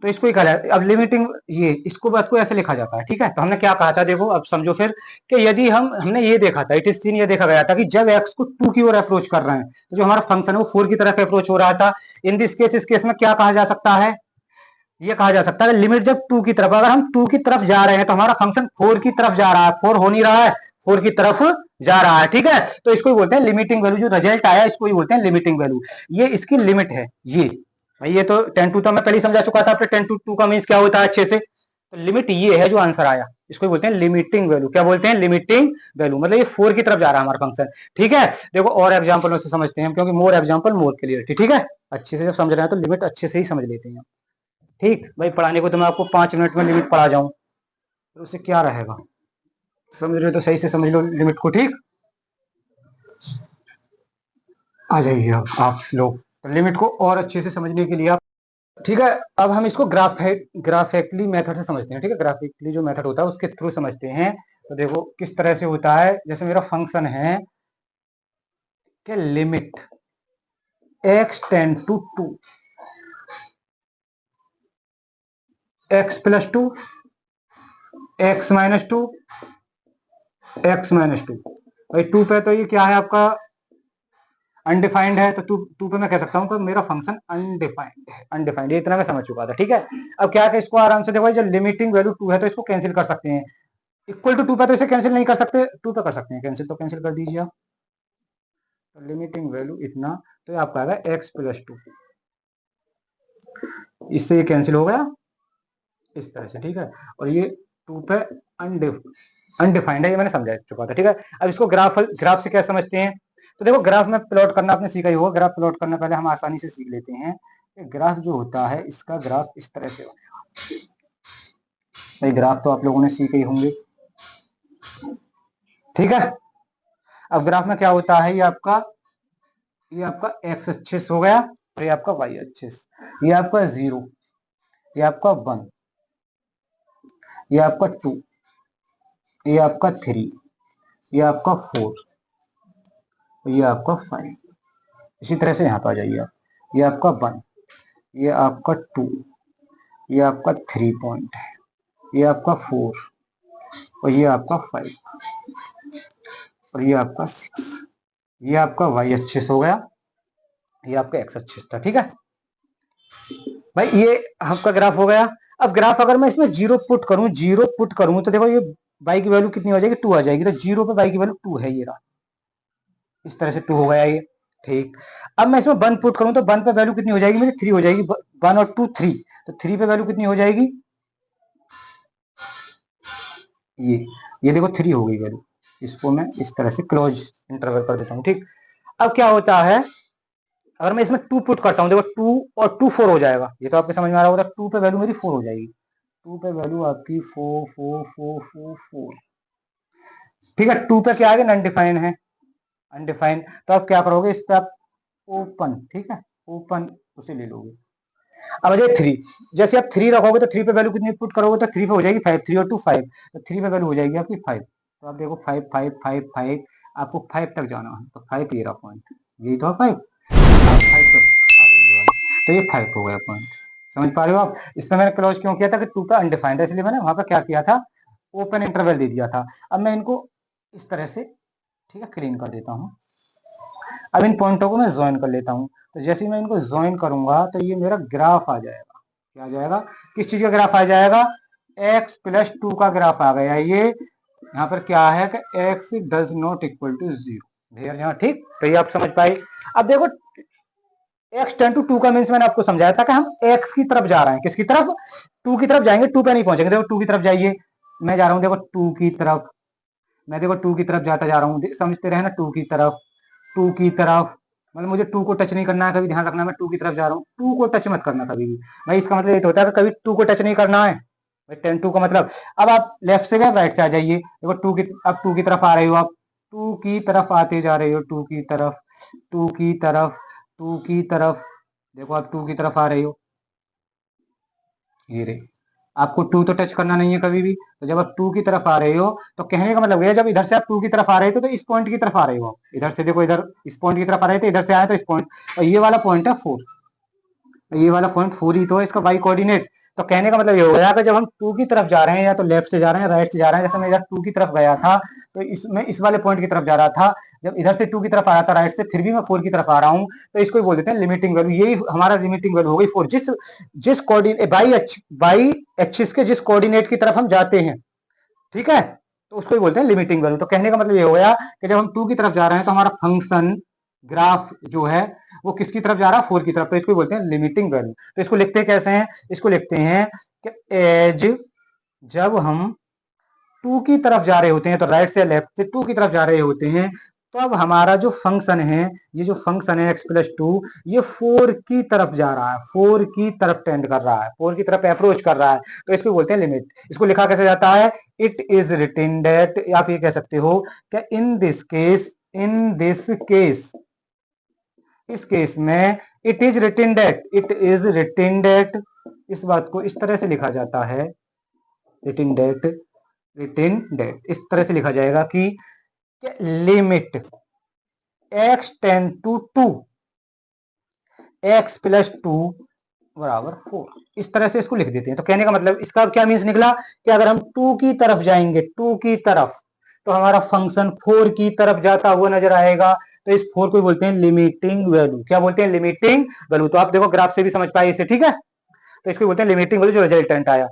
तो इसको ही कहा जाता है। अब लिमिटिंग ये इसको बात को ऐसे लिखा जाता है। ठीक है, तो हमने क्या कहा था, देखो अब समझो फिर, कि यदि हमने ये देखा था, इट इज सीन, ये देखा गया था कि जब x को 2 की ओर अप्रोच कर रहे हैं, तो जो हमारा फंक्शन है वो 4 की तरफ अप्रोच हो रहा था। इन दिस केस, इस केस में क्या कहा जा सकता है? ये कहा जा सकता है लिमिट जब 2 की तरफ, अगर हम 2 की तरफ जा रहे हैं तो हमारा फंक्शन 4 की तरफ जा रहा है, 4 हो नहीं रहा है, 4 की तरफ जा रहा है। ठीक है, तो इसको ही बोलते हैं लिमिटिंग वैल्यू, जो रिजल्ट आया इसको ही बोलते हैं लिमिटिंग वैल्यू। ये इसकी लिमिट है। ये भाई ये तो 10 टू, तो मैं पहले ही समझा चुका था आपने 10 टू 2 का मीन्स क्या होता है अच्छे से। तो लिमिट ये है जो आंसर आया, इसको बोलते हैं लिमिटिंग वैल्यू। क्या बोलते हैं? लिमिटिंग वैल्यू, मतलब ये 4 की तरफ जा रहा है हमारा फंक्शन। ठीक है, देखो और एग्जांपलों से समझते हैं, क्योंकि मोर एग्जांपल मोर क्लियरिटी। ठीक है, अच्छे से जब समझ रहे हैं तो लिमिट अच्छे से ही समझ लेते हैं। ठीक भाई, पढ़ाने को तो मैं आपको 5 मिनट में लिमिट पढ़ा जाऊं, तो उससे क्या रहेगा? समझ रहे हो तो सही से समझ लो लिमिट को। ठीक, आ जाइए अब आप लोग तो लिमिट को और अच्छे से समझने के लिए आप, ठीक है, अब हम इसको ग्राफिकली मेथड से समझते हैं। ठीक है, ग्राफिकली जो मेथड होता है उसके थ्रू समझते हैं। तो देखो किस तरह से होता है, जैसे मेरा फंक्शन है कि limit x tend to 2 x plus two x minus two x minus two, भाई 2 पे तो ये क्या है आपका? अनडिफाइंड है, तो 2 पे मैं कह सकता हूं कि मेरा फंक्शन अनडिफाइंड है। अनडिफाइंड, ये इतना मैं समझ चुका था। ठीक है, अब क्या है कि इसको आराम से देखो, जब लिमिटिंग वैल्यू 2 है तो इसको कैंसिल कर सकते हैं। इक्वल टू 2 पे तो इसे कैंसिल नहीं कर सकते, 2 पे कर सकते हैं कैंसिल, तो कैंसिल कर दीजिए आप। तो लिमिटिंग वैल्यू इतना, तो आपका आएगा एक्स प्लस टू, इससे ये कैंसिल हो गया इस तरह से। ठीक है, और ये 2 पे अनडिफाइंड है, ये मैंने समझा चुका था। ठीक है, अब इसको ग्राफ से क्या समझते हैं? तो देखो ग्राफ में प्लॉट करना आपने सीखा ही होगा। ग्राफ प्लॉट करना पहले हम आसानी से सीख लेते हैं कि ग्राफ जो होता है, इसका ग्राफ इस तरह से बनेगा। भाई ग्राफ तो आप लोगों ने सीखे ही होंगे। ठीक है, अब ग्राफ में क्या होता है, ये आपका एक्स एक्सिस हो गया, और ये आपका वाई एक्सिस, ये आपका 0, ये आपका 1, ये आपका 2, ये आपका 3, ये आपका 4, ये आपका 5। इसी तरह से यहाँ पे आ जाइए आप, ये आपका 1, ये आपका 2, ये आपका 3 पॉइंट है, ये आपका 4, और ये आपका 5, और ये आपका 6। ये आपका वाई एक्सिस हो गया, ये आपका एक्स एक्सिस था। ठीक है भाई, ये आपका ग्राफ हो गया। अब ग्राफ अगर मैं इसमें जीरो पुट करूं तो देखो ये वाई की वैल्यू कितनी हो जाएगी? 2 आ जाएगी। तो 0 पे वाई की वैल्यू 2 है, ये रहा, इस तरह से 2 हो गया ये। ठीक, अब मैं इसमें 1 पुट करूं तो 1 पे वैल्यू कितनी हो जाएगी मेरी? 3 हो जाएगी। 1 और 2 3, तो 3 पे वैल्यू कितनी हो जाएगी? ये देखो 3 हो गई वैल्यू। इसको मैं इस तरह से क्लोज इंटरवल कर देता हूं। ठीक, अब क्या होता है, अगर मैं इसमें 2 पुट करता हूँ, देखो 2 और 2 4 हो जाएगा, ये तो आपको समझ में आ रहा होगा। 2 पे वैल्यू मेरी 4 हो जाएगी, 2 पे वैल्यू आपकी 4 4 4 4 4। ठीक है, 2 पे क्या आ गया, अनडिफाइंड है, अनडिफाइंड। तो आप क्या करोगे, इस पे आप ओपन, ठीक है, ओपन उसे ले लोगे। अब आ जाए 3, जैसे आप 3 रखोगे तो 3 पे वैल्यू कितनी पुट करोगे, तो 3 पे हो जाएगी 5, 3 और 2 5, तो 3 पे वैल्यू हो जाएगी आपकी 5। तो आप देखो 5 5 5 5, आपको 5 तक जाना है, तो 5 ये रहा पॉइंट, यही तो 5, आप 5 तक आ गए ये वाली, तो ये 5 हो गया पॉइंट। समझ पा रहे हो आप? इसमें मैंने क्लोज क्यों किया था कि 2 पे अनडिफाइंड है, इसलिए मैंने वहां पर क्या किया था, ओपन इंटरवल दे दिया था। अब मैं इनको इस तरह से, ठीक है, क्लीन कर देता हूँ। अब इन पॉइंटों को मैं ज्वाइन कर लेता हूँ, तो जैसे ही मैं इनको ज्वाइन करूंगा तो ये मेरा ग्राफ आ जाएगा। क्या आ जाएगा, किस चीज का ग्राफ आ जाएगा, x प्लस 2 का ग्राफ आ गया। ये यहाँ पर क्या है कि x does not equal to 0 यहाँ, ठीक। तो ये आप समझ पाए। अब देखो x टेन टू 2 का मीन्स मैंने आपको समझाया था कि हम x की तरफ जा रहे हैं, किसकी तरफ, 2 की तरफ जाएंगे, 2 पे नहीं पहुंचेंगे। देखो 2 की तरफ जाइए, मैं जा रहा हूँ देखो 2 की तरफ, मैं देखो 2 की तरफ जाता जा रहा हूँ, समझते रहे ना, 2 की तरफ, 2 की तरफ, मतलब मुझे 2 को टच नहीं करना है, कभी ध्यान रखना, मैं 2 की तरफ जा रहा हूँ, 2 को टच मत करना कभी भी भाई। इसका मतलब ये तो होता है कि कभी 2 को टच नहीं करना है भाई, 10 2 का मतलब। अब आप लेफ्ट से गए, राइट से आ जाइए, देखो 2 की, अब 2 की तरफ आ रहे हो आप, 2 की तरफ आते जा रहे हो, 2 की तरफ, 2 की तरफ, 2 की तरफ, देखो आप 2 की तरफ आ रहे हो, ये रहे। आपको 2 तो टच करना नहीं है कभी भी। तो जब आप 2 की तरफ आ रहे हो, तो कहने का मतलब ये, जब इधर से आप 2 की तरफ आ रहे थे तो इस पॉइंट की तरफ आ रहे हो आप, इधर से देखो, इधर इस पॉइंट की तरफ आ रहे थे, इधर से आए तो इस पॉइंट, और ये वाला पॉइंट है 4, ये वाला पॉइंट 4 ही तो है इसका वाई कोऑर्डिनेट। तो कहने का मतलब ये हो गया कि जब हम 2 की तरफ जा रहे हैं, या तो लेफ्ट से जा रहे हैं, राइट से जा रहे हैं, जैसे मैं इधर 2 की तरफ गया था, तो इसमें इस वाले पॉइंट की तरफ जा रहा था, जब इधर से 2 की तरफ आ रहा था राइट से, फिर भी मैं 4 की तरफ आ रहा हूँ, तो इसको ही बोल देते हैं लिमिटिंग वैल्यू। यही हमारा लिमिटिंग वैल्यू हो गई 4, जिस जिस कोऑर्डिनेट बाई एक्सिस के जिस कोऑर्डिनेट की तरफ हम जाते हैं, ठीक है, तो उसको ही बोलते हैं लिमिटिंग वैल्यू। तो कहने का मतलब ये हो गया कि जब हम 2 की तरफ जा रहे हैं तो हमारा फंक्शन ग्राफ जो है वो किसकी तरफ जा रहा है, 4 की तरफ, तो इसको बोलते हैं लिमिटिंग वैल्यू। तो इसको लिखते कैसे हैं, इसको लिखते हैं कि एज, जब हम 2 की तरफ जा रहे होते हैं, तो राइट से लेफ्ट से 2 की तरफ जा रहे होते हैं, तो अब हमारा जो फंक्शन है, ये जो फंक्शन है x प्लस 2, ये 4 की तरफ जा रहा है, 4 की तरफ टेंड कर रहा है, 4 की तरफ अप्रोच कर रहा है, तो इसको बोलते हैं लिमिट। इसको लिखा कैसे जाता है, इट इज रिटन दैट, आप ये कह सकते हो कि in this case, in this case, इस केस में it is written that, it is written that, इस बात को इस तरह से लिखा जाता है, रिटन दैट, रिटन दैट इस तरह से लिखा जाएगा कि limit x tend to 2, x plus 2 बराबर 4, इस तरह से इसको लिख देते हैं। तो कहने का मतलब इसका क्या मीन्स निकला कि अगर हम 2 की तरफ जाएंगे, 2 की तरफ, तो हमारा फंक्शन 4 की तरफ जाता हुआ नजर आएगा, तो इस 4 को बोलते हैं लिमिटिंग वैल्यू। क्या बोलते हैं, लिमिटिंग वैल्यू। तो आप देखो ग्राफ से भी समझ पाए इसे, ठीक है, तो इसको बोलते हैं लिमिटिंग वैल्यू, जो रिजल्टेंट आया,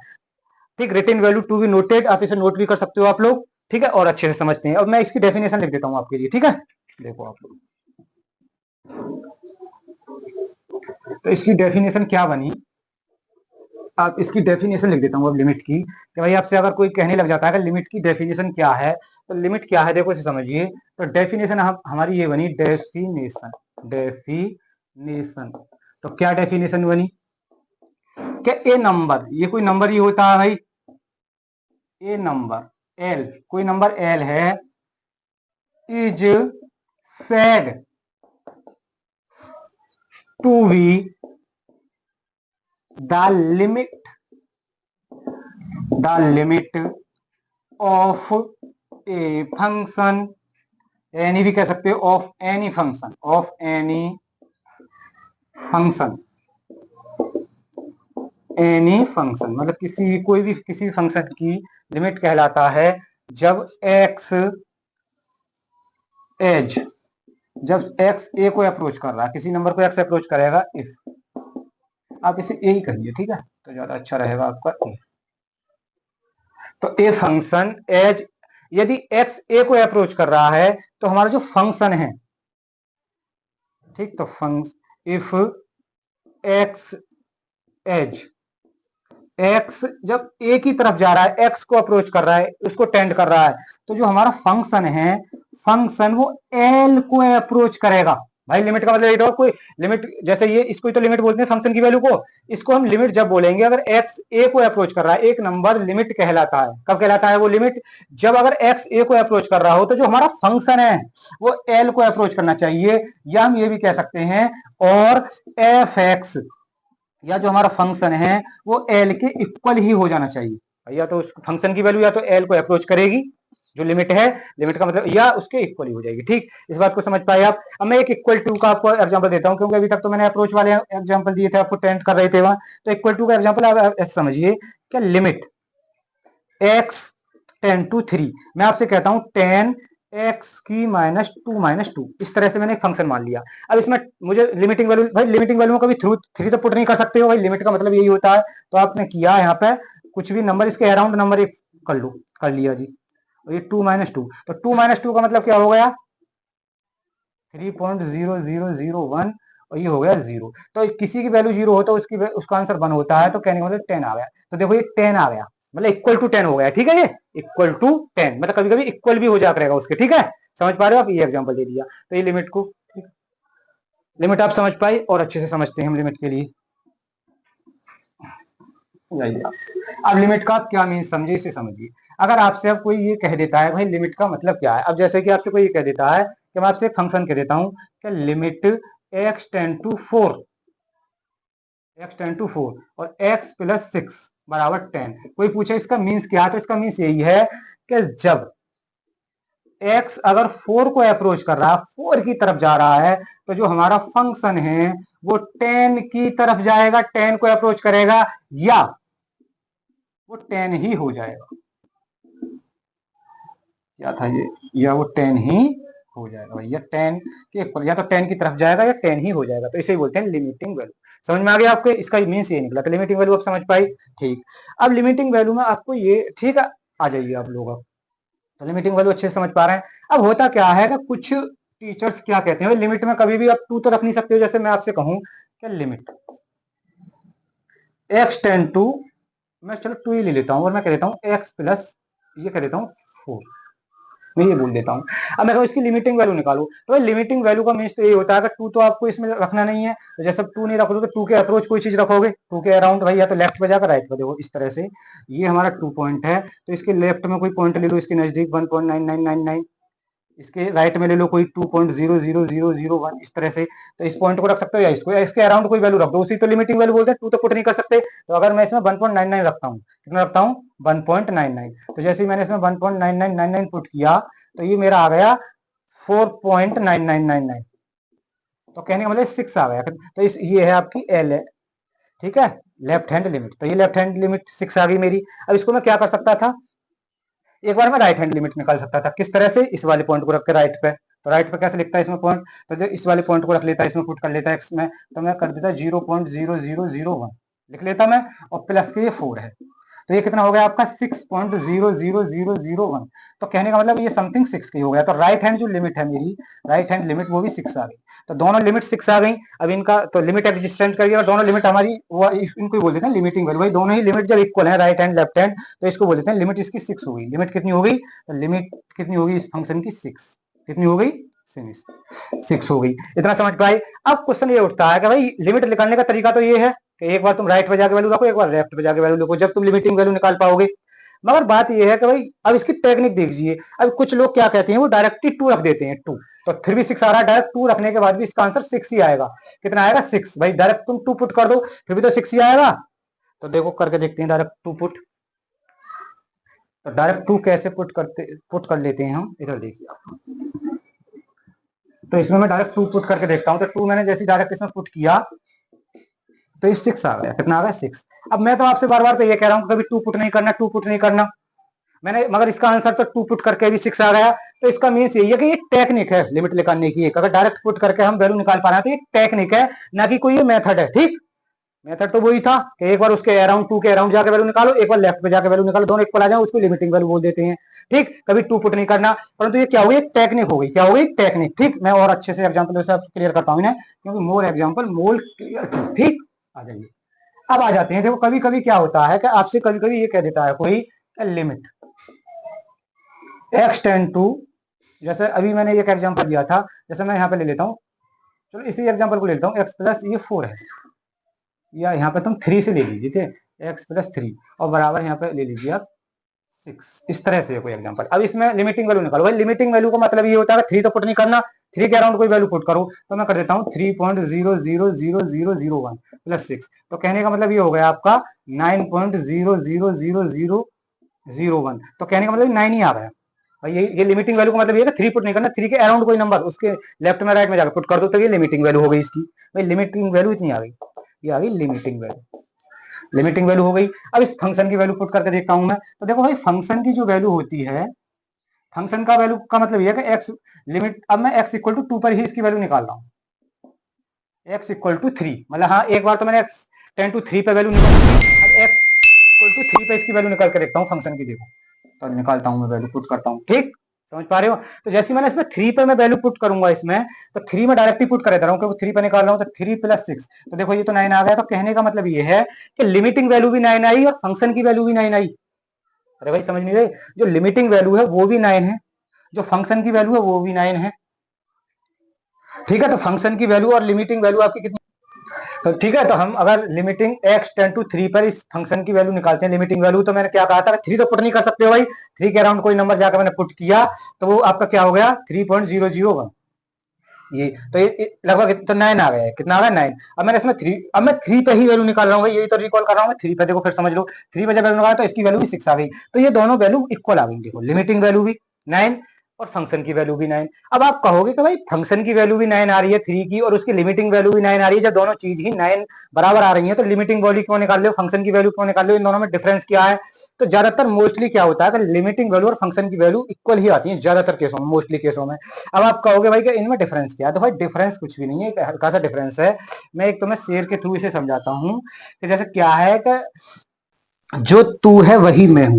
ठीक। Written value to be noted, आप इसे नोट भी कर सकते हो आप लोग, ठीक है, और अच्छे से समझते हैं। अब मैं इसकी डेफिनेशन लिख देता हूं आपके लिए, ठीक है, देखो आप लोग, तो इसकी डेफिनेशन क्या बनी, आप इसकी डेफिनेशन लिख देता हूं अब लिमिट की, कि भाई आपसे अगर कोई कहने लग जाता है कि लिमिट की डेफिनेशन क्या है, तो लिमिट क्या है, देखो इसे समझिए। तो डेफिनेशन हमारी ये बनी, डेफिनेशन, डेफिनेशन, तो क्या डेफिनेशन बनी कि ए नंबर, ये कोई नंबर ही होता है भाई, ए नंबर एल, कोई नंबर एल है, is said to be the limit of a function, any भी कह सकते हो, of any function, of any function, any function मतलब किसी, कोई भी किसी फंक्शन की लिमिट कहलाता है जब x एज, जब x a को अप्रोच कर रहा है, किसी नंबर को x अप्रोच करेगा, इफ, आप इसे a ही कहिए, ठीक है, तो ज्यादा अच्छा रहेगा आपका a। तो ए फंक्शन एज, यदि x a को अप्रोच कर रहा है, तो हमारा जो फंक्शन है, ठीक, तो function if x as, x जब a की तरफ जा रहा है, x को अप्रोच कर रहा है, उसको टेंड कर रहा है, तो जो हमारा फंक्शन है, फंक्शन वो l को अप्रोच करेगा, भाई लिमिट का मतलब ये तो कोई लिमिट, जैसे ये इसको ही तो लिमिट बोलते हैं फंक्शन की वैल्यू को। इसको हम लिमिट जब बोलेंगे अगर x a को अप्रोच कर रहा है, एक नंबर लिमिट कहलाता है। कब कहलाता है वो लिमिट? जब अगर x a को अप्रोच कर रहा हो तो जो हमारा फंक्शन है वो l को अप्रोच करना चाहिए, या हम ये भी कह सकते हैं और f(x) या जो हमारा फंक्शन है वो l के इक्वल ही हो जाना चाहिए। या तो उस फंक्शन की वैल्यू या तो l को अप्रोच करेगी, जो लिमिट है, लिमिट का मतलब, या उसके इक्वल ही हो जाएगी। ठीक, इस बात को समझ पाए आप? अब मैं एक इक्वल टू का आपको एग्जांपल देता हूं, क्योंकि अभी तक तो मैंने अप्रोच वाले एग्जांपल दिए थे, आपको टेंट कर रहे थे वहां। तो इक्वल टू का एग्जांपल आप ऐसे समझिए कि लिमिट x टेन टू 3, मैं आपसे कहता हूं 10 x की -2 इस तरह से मैंने एक फंक्शन मान लिया। अब इसमें मुझे लिमिटिंग वैल्यू, भाई लिमिटिंग वैल्यू में कभी थ्रू 3 तो पुट नहीं कर सकते हो भाई, लिमिट का मतलब यही होता है। तो आपने किया यहाँ पे कुछ भी नंबर इसके अराउंड नंबर एक कर लो, कर लिया जी। और ये 2 - 2, तो 2 - 2 का मतलब क्या हो गया? 3.0001, और ये हो गया 0। तो किसी की वैल्यू 0 हो तो उसका आंसर 1 होता है, तो कहने का मतलब 10 आ गया। तो देखो ये 10 आ गया, मतलब इक्वल टू 10 हो गया। ठीक है, ये इक्वल टू 10 मतलब कभी कभी इक्वल भी हो जाता रहेगा उसके। ठीक है, समझ पा रहे हो आप? ये एग्जांपल दे दिया। तो ये लिमिट को, लिमिट आप समझ पाए, और अच्छे से समझते हैं हम लिमिट के लिए। अब लिमिट का क्या मीन समझिए, इसे समझिए। अगर आपसे अब कोई ये कह देता है भाई लिमिट का मतलब क्या है, अब जैसे कि आपसे कोई ये कह देता है कि मैं आपसे एक फंक्शन कह देता हूं कि लिमिट x टेन टू 4 और x + 6 = 10। कोई पूछे इसका मीन्स क्या है, तो इसका मीन्स यही है कि जब x अगर 4 को अप्रोच कर रहा है, 4 की तरफ जा रहा है, तो जो हमारा फंक्शन है वो 10 की तरफ जाएगा, 10 को अप्रोच करेगा, या वो 10 ही हो जाएगा। क्या था ये? या वो 10 ही हो जाएगा भाई, या 10 के इक्वल, या तो 10 की तरफ जाएगा या 10 ही हो जाएगा। तो इसे बोलते हैं लिमिटिंग वैल्यू। समझ में आ गया आपके? इसका मीन्स ये निकला। तो लिमिटिंग वैल्यू आप समझ पाई। ठीक, अब लिमिटिंग वैल्यू में आपको ये, ठीक है, आ जाइए आप लोग। अब तो लिमिटिंग वैल्यू अच्छे से समझ पा रहे हैं। अब होता क्या है कि कुछ टीचर्स क्या कहते हैं, लिमिट में कभी भी आप टू तो रख नहीं सकते हो। जैसे मैं आपसे कहूं कि लिमिट x टेन टू, मैं चलो 2 ही ले लेता हूं, और मैं कह देता हूं x प्लस, ये कह देता हूं 4, मैं ये बोल देता हूं। अब मैं कहूं इसकी लिमिटिंग वैल्यू निकालो, तो लिमिटिंग वैल्यू का मीन्स तो ये होता है कि 2 तो आपको इसमें रखना नहीं है। तो जैसे 2 नहीं रखोगे तो 2 के अप्रोच कोई चीज रखोगे, 2 के अराउंड भाई, या तो लेफ्ट पे जाकर राइट पे। देखो इस तरह से ये हमारा 2 पॉइंट है, तो इसके लेफ्ट में कोई पॉइंट ले लो, इसके नजदीक 1.9999, इसके राइट में ले लो कोई 2.00001, इस तरह से। तो इस पॉइंट को रख सकते हो, या इसको, या इसके अराउंड कोई वैल्यू रख दो, उसी तो लिमिटिंग वैल्यू बोलते हैं। 2 तो पुट नहीं कर सकते। तो अगर मैं इसमें 1.99 रखता हूँ, कितना रखता हूँ? 1.99। तो जैसे ही मैंने इसमें 1.9999 पुट किया, तो ये मेरा आ गया 4.9999। तो कहने का मतलब 6 आ गया। तो ये है आपकी एल है, ठीक है, लेफ्ट हैंड लिमिट। तो ये लेफ्ट हैंड लिमिट 6 आ गई मेरी। अब इसको मैं क्या कर सकता था, एक बार मैं राइट हैंड लिमिट निकाल सकता था। किस तरह से? इस वाले पॉइंट को रख के राइट पे। तो राइट पे कैसे लिखता है इसमें पॉइंट, तो जो इस वाले पॉइंट को रख लेता है, इसमें पुट कर लेता है एक्स में, तो मैं कर देता 0.0001 लिख लेता मैं, और प्लस के ये 4 है। तो ये कितना हो गया आपका? 6.00001। तो कहने का मतलब ये समथिंग 6 की हो गया। तो राइट हैंड जो लिमिट है मेरी, राइट हैंड लिमिट वो भी 6 आ गई। तो दोनों लिमिट 6 आ गई। अब इनका तो लिमिट एग्जिस्टेंट करिए, और दोनों लिमिट हमारी वो इनको बोल देते हैं लिमिटिंग वैल्यू। भाई दोनों ही लिमिट जब इक्वल है, राइट हैंड लेफ्ट हैंड, तो इसको बोल देते हैं लिमिट इसकी 6 हो गई। लिमिट कितनी हो गई? तो लिमिट कितनी होगी इस फंक्शन की? 6। कितनी हो गई? 6 हो गई। इतना समझ पाए? अब क्वेश्चन ये उठता है कि भाई लिमिट निकालने का तरीका तो ये है कि एक बार तुम राइट पे जाके वैल्यू रखो, एक बार लेफ्ट पे जाके वैल्यू रखो, जब तुम लिमिटिंग वैल्यू निकाल पाओगे। मगर बात यह है कि भाई अब इसकी टेक्निक देखिए। अब कुछ लोग क्या कहते हैं, वो डायरेक्ट ही 2 रख देते हैं, 2। तो फिर भी 6 आ रहा है। डायरेक्ट 2 रखने के बाद भी इसका आंसर 6 ही आएगा। कितना आएगा? 6। भाई डायरेक्ट तुम 2 पुट कर दो, फिर भी तो 6 ही आएगा। तो देखो करके देखते हैं डायरेक्ट 2 पुट। तो डायरेक्ट 2 कैसे पुट कर लेते हैं हम, इधर देखिए आप। तो इसमें मैं डायरेक्ट 2 पुट करके देखता हूं। तो 2 मैंने जैसे डायरेक्ट इसमें पुट किया, तो ये 6 आ गया। कितना आ गया? 6। अब मैं तो आपसे बार बार तो ये कह रहा हूं कभी 2 पुट नहीं करना, 2 पुट नहीं करना मैंने, मगर इसका आंसर तो 2 पुट करके भी 6 आ गया। तो इसका मीन्स यही है कि ये टेक्निक है लिमिट निकालने की। एक अगर डायरेक्ट पुट करके हम वैल्यू निकाल पा रहे हैं तो ये टेक्निक है, ना कि कोई ये मेथड है। ठीक, मेथड तो वही था कि एक बार उसके अराउंड 2 के अराउंड जाकर वैल्यू निकालो, एक बार लेफ्ट पे जाकर वैल्यू निकालो, दोनों इक्वल आ जाए, उसको लिमिटिंग वैल्यू बोल देते हैं। ठीक, कभी 2 पुट नहीं करना। परंतु ये क्या हो गई? टेक्निक हो गई। क्या हो गई? टेक्निक। ठीक, मैं और अच्छे से एग्जाम्पल से क्लियर करता हूँ इन्हें, क्योंकि मोर एग्जाम्पल मोर क्लियर। ठीक, आ जाइए। अब आ जाते हैं, देखो कभी कभी क्या होता है कि आपसे कभी कभी ये कह देता है कोई लिमिट x टेन टू, जैसे अभी मैंने एक एग्जांपल दिया था, जैसे मैं यहाँ पे ले लेता हूँ चलो इसी एग्जांपल को लेता हूँ, x प्लस ये 4 है, या यहाँ पे तुम 3 से ले लीजिए, ठीक है, x प्लस 3 और बराबर यहाँ पे ले लीजिए आप 6। इस तरह से कोई एग्जांपल। अब इसमें लिमिटिंग वैल्यू निकालो। भाई लिमिटिंग वैल्यू का मतलब ये होता है 3 तो पुट नहीं करना, 3 के अराउंड कोई वैल्यू पुट करो, तो मैं कर देता हूँ 3.0000001 प्लस 6, तो कहने का मतलब ये हो गया आपका 9.0000001, तो कहने का मतलब 9 ही आ गया। भाई ये लिमिटिंग वैल्यू का मतलब ये है 3 पुट नहीं करना, 3 के अराउंड कोई नंबर उसके लेफ्ट में राइट में जाकर पुट कर दो, तो ये लिमिटिंग वैल्यू हो गई इसकी। भाई लिमिटिंग वैल्यू इतनी आ गई, ये आ गई लिमिटिंग वैल्यू, लिमिटिंग वैल्यू हो गई। अब इस फंक्शन की वैल्यू पुट करके देखता हूं मैं, तो देखो भाई फंक्शन की जो वैल्यू होती है, फंक्शन का वैल्यू का मतलब ये है कि एक्स लिमिट, अब मैं एक्स इक्वल टू 2 पर ही इसकी वैल्यू निकाल रहा हूँ, एक्स इक्वल टू 3, मतलब हाँ एक बार तो मैंने एक्स टेन टू 3 पे वैल्यू निकाल दी, अब एक्स इक्वल टू 3 पे इसकी वैल्यू निकाल के देखता हूँ फंक्शन की, देखो तो निकालता हूँ मैं वैल्यू पुट करता हूँ, ठीक समझ पा रहे हो। तो जैसे मैंने इसमें 3 पे मैं वैल्यू पुट करूंगा इसमें, तो 3 में डायरेक्टली पुट कर देता हूँ क्योंकि 3 पे निकाल रहा हूँ, तो 3 प्लस 6, तो देखो ये तो 9 आ गया। तो कहने का मतलब ये है कि लिमिटिंग वैल्यू भी 9 आई और फंक्शन की वैल्यू भी 9 आई। अरे भाई समझ नहीं रहे, जो लिमिटिंग वैल्यू है वो भी 9 है, जो फंक्शन की वैल्यू है वो भी 9 है, ठीक है। तो फंक्शन की वैल्यू और लिमिटिंग वैल्यू आपकी कितनी, तो ठीक है। तो हम अगर लिमिटिंग x टेन टू 3 पर इस फंक्शन की वैल्यू निकालते हैं, लिमिटिंग वैल्यू, तो मैंने क्या कहा था 3 तो पुट नहीं कर सकते हो भाई, 3 के अराउंड कोई नंबर जाकर मैंने पुट किया तो वो आपका क्या हो गया 3.001, ये तो ये लगभग तो 9 आ गया है, कितना आ गया 9। अब मैंने इसमें 3, अब मैं 3 पे ही वैल्यू निकाल रहा हूँ, यही तो रिकॉल कर रहा हूँ मैं 3 पे, देखो फिर समझ लो 3 पे जब वैल्यू निकाला तो इसकी वैल्यू भी 6 आ गई, तो ये दोनों वैल्यू इक्वल आ गई, देखो लिमिटिंग वैल्यू भी 9 और फंक्शन की वैल्यू भी 9। अब आप कहोगे कि भाई फंक्शन की वैल्यू भी 9 आ रही है 3 की और उसकी लिमिटिंग वैल्यू भी 9 आ रही है, जब दोनों चीज ही 9 बराबर आ रही है तो लिमिटिंग वैल्यू क्यों निकाल लो, फंक्शन की वैल्यू क्यों निकाल लो, इन दोनों में डिफरेंस क्या है। तो ज्यादातर मोस्टली क्या होता है कि लिमिटिंग वैल्यू और फंक्शन की वैल्यू इक्वल ही आती है ज्यादातर केसों में, मोस्टली केसों में। अब आप कहोगे भाई कि इनमें डिफरेंस क्या है, तो भाई डिफरेंस कुछ भी नहीं है, एक हल्का सा डिफरेंस है। मैं एक तुम्हें शेर के थ्रू इसे समझाता हूँ कि जैसे क्या है कि जो तू है वही मैं हूं,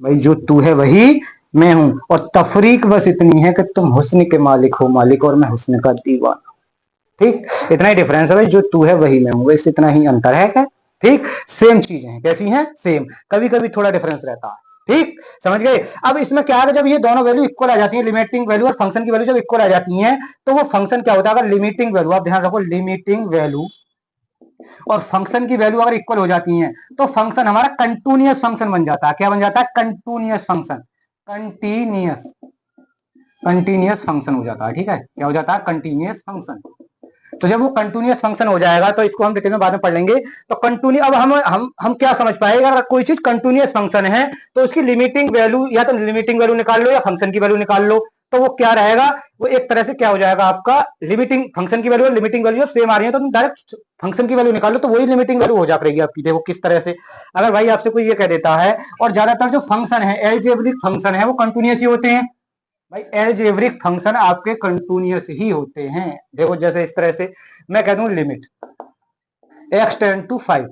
भाई जो तू है वही मैं हूं, और तफरीक बस इतनी है कि तुम हुस्न के मालिक हो मालिक और मैं हुस्न का दीवाना, ठीक इतना ही डिफरेंस है भाई, जो तू है वही मैं हूं, बस इतना ही अंतर है क्या, ठीक सेम चीजें हैं, कैसी हैं सेम, कभी कभी थोड़ा डिफरेंस रहता है, ठीक समझ गए। अब इसमें क्या है, जब ये दोनों वैल्यू इक्वल आ जाती है, लिमिटिंग वैल्यू और फंक्शन की वैल्यू जब इक्वल आ जाती है, तो वो फंक्शन क्या होता है, अगर लिमिटिंग वैल्यू, आप ध्यान रखो लिमिटिंग वैल्यू और फंक्शन की वैल्यू अगर इक्वल हो जाती है तो फंक्शन हमारा कंटिन्यूअस फंक्शन बन जाता है, क्या बन जाता है continuous function, continuous continuous function हो जाता है, ठीक है क्या हो जाता है कंटिन्यूअस फंक्शन। तो जब वो कंटिन्यूअस फंक्शन हो जाएगा तो इसको हम डिटेल में बाद में पढ़ लेंगे। तो कंटिन्यू, अब हम क्या समझ पाएंगे, अगर कोई चीज कंटिन्यूअस फंक्शन है तो उसकी लिमिटिंग वैल्यू या तो लिमिटिंग वैल्यू निकाल लो या फंक्शन की वैल्यू निकाल लो, तो वो क्या रहेगा, वो एक तरह से क्या हो जाएगा आपका लिमिटिंग, फंक्शन की वैल्यू और लिमिटिंग वैल्यू जब सेम आ रही है तो तुम डायरेक्ट फंक्शन की वैल्यू निकाल लो तो वही लिमिटिंग वैल्यू हो जा पाएगी आपकी। देखो किस तरह से, अगर भाई आपसे कोई ये कह देता है, और ज्यादातर जो फंक्शन है एलजेब्रिक फंक्शन है वो कंटिन्यूअस ही होते हैं भाई, एलजेब्रिक फंक्शन आपके कंटिन्यूअस ही होते हैं। देखो जैसे इस तरह से मैं कह दूं लिमिट x टेन टू 5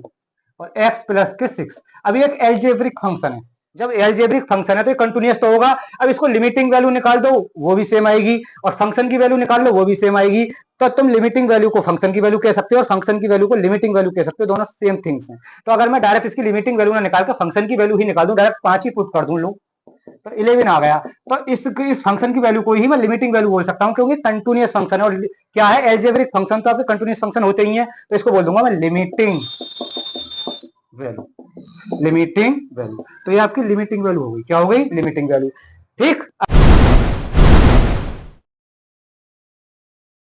और x प्लस के 6, अभी एक एलजेब्रिक फंक्शन है, जब एलजेब्रिक फंक्शन है तो कंटिन्यूअस तो होगा। अब इसको लिमिटिंग वैल्यू निकाल दो वो भी सेम आएगी और फंक्शन की वैल्यू निकाल लो वो भी सेम आएगी, तो तुम लिमिटिंग वैल्यू को फंक्शन की वैल्यू कह सकते हो और फंक्शन की वैल्यू को लिमिटिंग वैल्यू कह सकते हो, दोनों सेम थिंग्स हैं। तो अगर मैं डायरेक्ट इसकी लिमिटिंग वैल्यू ना निकाल कर फंक्शन की वैल्यू ही निकाल दूं, डायरेक्ट 5 ही पुट कर दूं, लो तो 11 आ गया, तो इस फंक्शन की वैल्यू को ही मैं लिमिटिंग वैल्यू बोल सकता हूं क्योंकि कंटिन्यूअस फंक्शन है, और क्या है एलजेब्रिक फंक्शन तो आपके कंटिन्यूअस फंक्शन होते ही हैं, तो इसको बोल दूंगा मैं लिमिटिंग वैल्यू, लिमिटिंग वैल्यू। तो ये आपकी लिमिटिंग वैल्यू हो गई, क्या हो गई लिमिटिंग वैल्यू, ठीक।